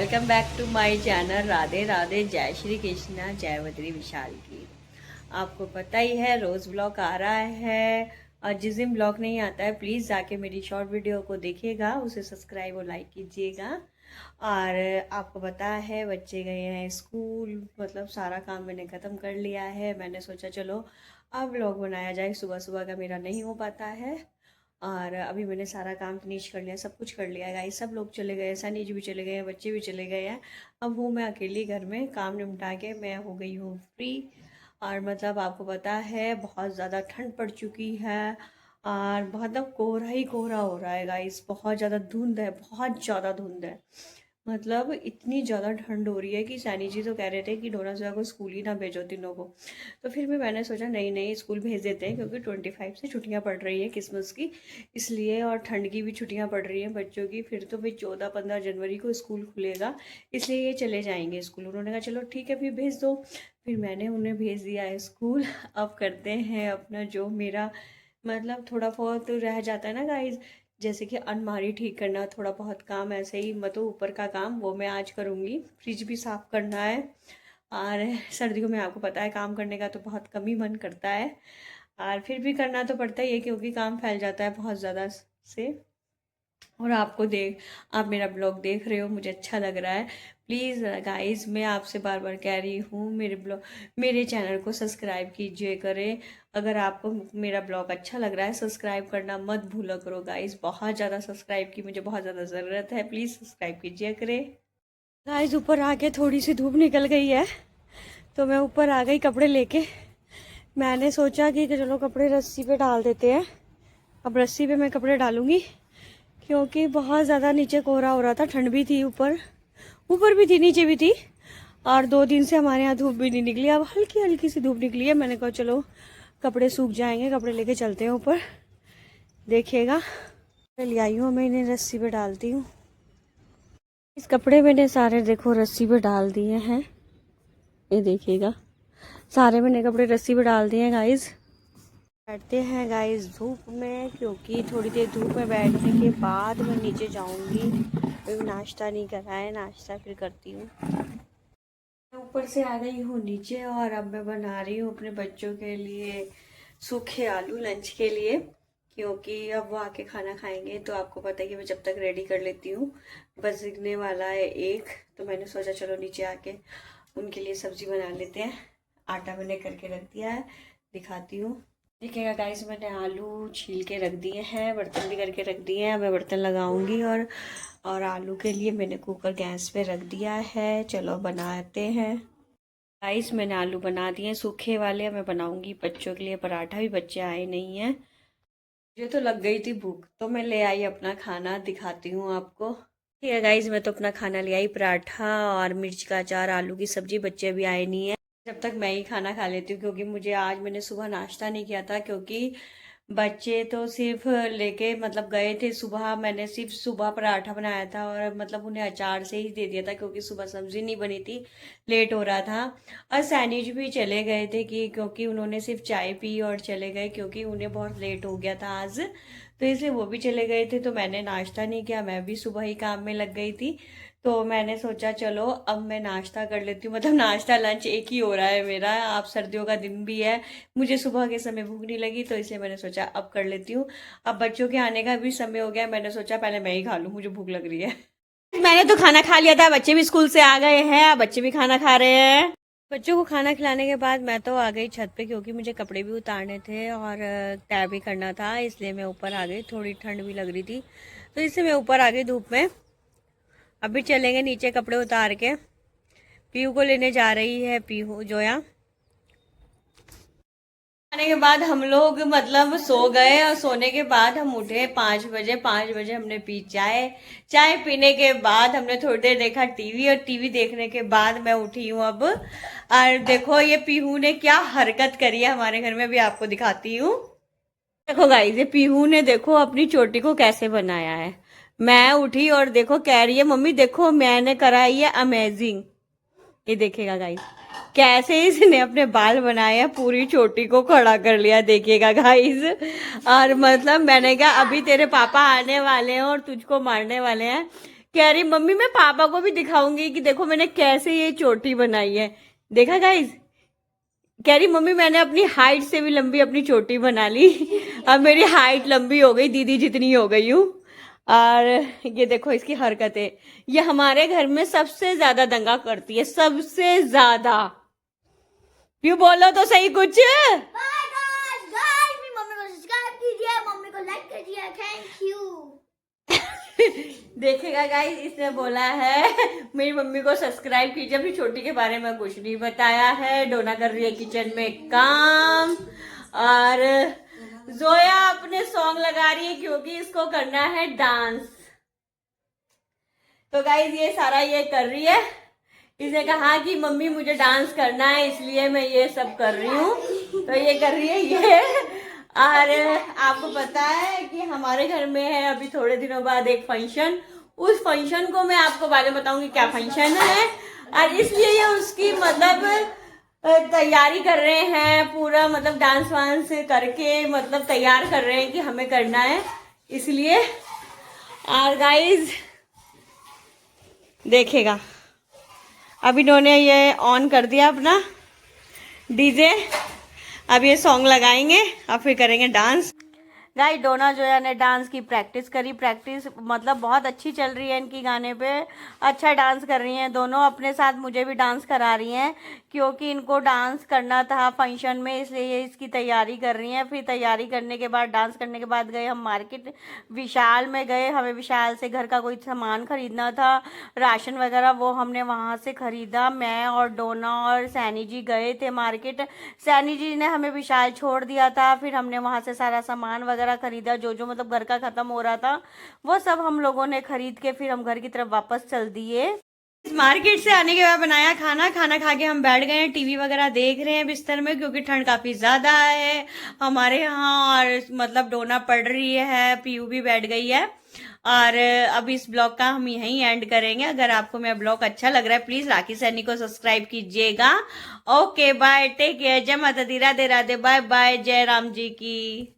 Welcome back to my channel. Radhe Radhe, जय श्री कृष्णा, जय बद्री विशाल की। आपको पता ही है रोज़ ब्लॉग आ रहा है और जिस दिन ब्लॉग नहीं आता है प्लीज़ जाके मेरी शॉर्ट वीडियो को देखिएगा, उसे सब्सक्राइब और लाइक कीजिएगा। और आपको पता है बच्चे गए हैं स्कूल, मतलब सारा काम मैंने ख़त्म कर लिया है। मैंने सोचा चलो अब ब्लॉग बनाया जाए, सुबह सुबह का मेरा नहीं हो पाता है। और अभी मैंने सारा काम फिनिश कर लिया, सब कुछ कर लिया गाइस। सब लोग चले गए, सनी जी भी चले गए हैं, बच्चे भी चले गए हैं। अब हूँ मैं अकेली घर में, काम निपटा के मैं हो गई हूँ फ्री। और मतलब आपको पता है बहुत ज़्यादा ठंड पड़ चुकी है और मतलब कोहरा ही कोहरा हो रहा है गाइस। बहुत ज़्यादा धुंध है, बहुत ज़्यादा धुंध है। मतलब इतनी ज़्यादा ठंड हो रही है कि सैनी जी तो कह रहे थे कि डोना जोया को स्कूल ही ना भेजो तीनों को। तो फिर भी मैंने सोचा नहीं नहीं, स्कूल भेज देते हैं, क्योंकि 25 से छुट्टियां पड़ रही है क्रिसमस की, इसलिए। और ठंड की भी छुट्टियां पड़ रही हैं बच्चों की। फिर तो भाई 14-15 जनवरी को स्कूल खुलेगा, इसलिए ये चले जाएंगे स्कूल। उन्होंने कहा चलो ठीक है फिर भेज दो। फिर मैंने उन्हें भेज दिया है स्कूल। अब करते हैं अपना जो मेरा मतलब थोड़ा बहुत रह जाता है ना गाइज, जैसे कि अलमारी ठीक करना, थोड़ा बहुत काम ऐसे ही, मतलब ऊपर का काम वो मैं आज करूँगी। फ्रिज भी साफ़ करना है। और सर्दियों में आपको पता है काम करने का तो बहुत कम ही मन करता है, और फिर भी करना तो पड़ता ही है क्योंकि काम फैल जाता है बहुत ज़्यादा से। और आप मेरा ब्लॉग देख रहे हो, मुझे अच्छा लग रहा है। प्लीज़ गाइस, मैं आपसे बार बार कह रही हूँ मेरे चैनल को सब्सक्राइब कीजिए करें। अगर आपको मेरा ब्लॉग अच्छा लग रहा है सब्सक्राइब करना मत भूला करो गाइस। बहुत ज़्यादा सब्सक्राइब की मुझे बहुत ज़्यादा ज़रूरत है, प्लीज़ सब्सक्राइब कीजिए करें गाइस। ऊपर आके थोड़ी सी धूप निकल गई है तो मैं ऊपर आ गई कपड़े लेके। मैंने सोचा कि चलो कपड़े रस्सी पे डाल देते हैं। अब रस्सी पे मैं कपड़े डालूंगी क्योंकि बहुत ज़्यादा नीचे कोहरा हो रहा था, ठंड भी थी, ऊपर ऊपर भी थी नीचे भी थी। और 2 दिन से हमारे यहाँ धूप भी नहीं निकली, अब हल्की हल्की सी धूप निकली है। मैंने कहा चलो कपड़े सूख जाएंगे, कपड़े लेके चलते हैं ऊपर। देखिएगा ले आई हूँ, मैं इन्हें रस्सी पे डालती हूँ। इस कपड़े मैंने सारे देखो रस्सी पे डाल दिए हैं, ये देखिएगा सारे मैंने कपड़े रस्सी पे डाल दिए हैं गाइज। बैठते हैं गाइस धूप में, क्योंकि थोड़ी देर धूप में बैठने के बाद मैं नीचे जाऊंगी। अभी नाश्ता नहीं करा है, नाश्ता फिर करती हूँ। मैं ऊपर से आ गई हूँ नीचे और अब मैं बना रही हूँ अपने बच्चों के लिए सूखे आलू लंच के लिए, क्योंकि अब वो आके खाना खाएंगे। तो आपको पता है कि मैं जब तक रेडी कर लेती हूँ, बजने वाला है 1, तो मैंने सोचा चलो नीचे आके उनके लिए सब्जी बना लेते हैं। आटा मैंने करके रख दिया है, दिखाती हूँ। देखिएगा गाइस, मैंने आलू छील के रख दिए हैं, बर्तन भी करके रख दिए हैं। मैं बर्तन लगाऊंगी और आलू के लिए मैंने कुकर गैस पे रख दिया है। चलो बनाते हैं गाइस। मैंने आलू बना दिए सूखे वाले, मैं बनाऊंगी बच्चों के लिए पराठा भी, बच्चे आए नहीं हैं। मुझे तो लग गई थी भूख तो मैं ले आई अपना खाना, दिखाती हूँ आपको। ठीक है गाइस, मैं तो अपना खाना ले आई, पराठा और मिर्च का अचार, आलू की सब्जी। बच्चे अभी आए नहीं है, जब तक मैं ही खाना खा लेती हूँ, क्योंकि मुझे आज मैंने सुबह नाश्ता नहीं किया था। क्योंकि बच्चे तो सिर्फ लेके मतलब गए थे सुबह, मैंने सिर्फ सुबह पराठा बनाया था और मतलब उन्हें अचार से ही दे दिया था, क्योंकि सुबह सब्जी नहीं बनी थी, लेट हो रहा था। और सैनिज भी चले गए थे कि क्योंकि उन्होंने सिर्फ चाय पी और चले गए, क्योंकि उन्हें बहुत लेट हो गया था आज, तो इसलिए वो भी चले गए थे। तो मैंने नाश्ता नहीं किया, मैं भी सुबह ही काम में लग गई थी। तो मैंने सोचा चलो अब मैं नाश्ता कर लेती हूँ, मतलब नाश्ता लंच एक ही हो रहा है मेरा। आप सर्दियों का दिन भी है, मुझे सुबह के समय भूख नहीं लगी, तो इसलिए मैंने सोचा अब कर लेती हूँ। अब बच्चों के आने का भी समय हो गया, मैंने सोचा पहले मैं ही खा लूँ, मुझे भूख लग रही है। मैंने तो खाना खा लिया था, बच्चे भी स्कूल से आ गए हैं, बच्चे भी खाना खा रहे हैं। बच्चों को खाना खिलाने के बाद मैं तो आ गई छत पे, क्योंकि मुझे कपड़े भी उतारने थे और तय भी करना था, इसलिए मैं ऊपर आ गई। थोड़ी ठंड भी लग रही थी तो इसलिए मैं ऊपर आ गई धूप में। अभी चलेंगे नीचे कपड़े उतार के, पीहू को लेने जा रही है पीहू जोया। खाने के बाद हम लोग मतलब सो गए, और सोने के बाद हम उठे 5 बजे। 5 बजे हमने पी चाय। चाय पीने के बाद हमने थोड़ी देर देखा टीवी, और टीवी देखने के बाद मैं उठी हूँ अब। और देखो ये पीहू ने क्या हरकत करी है हमारे घर में, भी आपको दिखाती हूँ। देखो गाइस, ये पीहू ने देखो अपनी चोटी को कैसे बनाया है। मैं उठी और देखो कह रही है मम्मी देखो मैंने कराई है अमेजिंग। ये देखेगा गाइस कैसे इसने अपने बाल बनाए हैं, पूरी चोटी को खड़ा कर लिया, देखिएगा गाइस। और मतलब मैंने कहा अभी तेरे पापा आने वाले हैं और तुझको मारने वाले हैं, कह रही मम्मी मैं पापा को भी दिखाऊंगी कि देखो मैंने कैसे ये चोटी बनाई है। देखा गाइस, कह रही मम्मी मैंने अपनी हाइट से भी लंबी अपनी चोटी बना ली। अब मेरी हाइट लंबी हो गई, दीदी जितनी हो गई हूँ। और ये देखो इसकी हरकतें, ये हमारे घर में सबसे ज्यादा दंगा करती है, सबसे ज्यादा। क्यों, बोलो तो सही कुछ। मम्मी को सब्सक्राइब कीजिए, मम्मी को लाइक कीजिए, थैंक यू। देखेगा गाइस, इसने बोला है मेरी मम्मी को सब्सक्राइब कीजिए। अपनी छोटी के बारे में कुछ नहीं बताया है। डोना कर रही है किचन में काम, और जोया अपने सॉन्ग लगा रही है क्योंकि इसको करना है डांस। तो गाइस ये सारा ये कर रही है। इसने कहा कि मम्मी मुझे डांस करना है इसलिए मैं ये सब कर रही हूँ, तो ये कर रही है ये। और आपको पता है कि हमारे घर में है अभी थोड़े दिनों बाद एक फंक्शन। उस फंक्शन को मैं आपको बाद में बताऊंगी क्या फंक्शन है, और इसलिए ये उसकी मतलब तैयारी कर रहे हैं पूरा, मतलब डांस वांस करके मतलब तैयार कर रहे हैं कि हमें करना है इसलिए। और गाइस देखेगा, अभी इन्होंने ये ऑन कर दिया अपना डीजे। अब ये सॉन्ग लगाएंगे और फिर करेंगे डांस। गाइस डोना जोया ने डांस की प्रैक्टिस करी, प्रैक्टिस मतलब बहुत अच्छी चल रही है इनकी, गाने पे अच्छा डांस कर रही हैं दोनों। अपने साथ मुझे भी डांस करा रही हैं क्योंकि इनको डांस करना था फंक्शन में, इसलिए ये इसकी तैयारी कर रही हैं। फिर तैयारी करने के बाद, डांस करने के बाद गए हम मार्केट, विशाल में गए। हमें विशाल से घर का कोई सामान खरीदना था, राशन वगैरह, वो हमने वहाँ से खरीदा। मैं और डोना और सैनी जी गए थे मार्केट। सैनी जी ने हमें विशाल छोड़ दिया था, फिर हमने वहाँ से सारा सामान वगैरह खरीदा, जो मतलब घर का खत्म हो रहा था वो सब हम लोगों ने खरीद के फिर हम घर की तरफ वापस चल दिए। मार्केट से आने के बाद बनाया खाना, खाना खा के हम बैठ गए हैं, टीवी वगैरह देख रहे हैं बिस्तर में क्योंकि ठंड काफी ज्यादा है हमारे यहाँ। और मतलब डोना पड़ रही है, पीयू भी बैठ गई है। और अब इस ब्लॉग का हम यहीं एंड करेंगे। अगर आपको मेरा ब्लॉग अच्छा लग रहा है प्लीज राखी सैनी को सब्सक्राइब कीजिएगा। ओके बाय, टेक केयर, जय माता दी, राधे राधे, बाय बाय, जय राम जी की।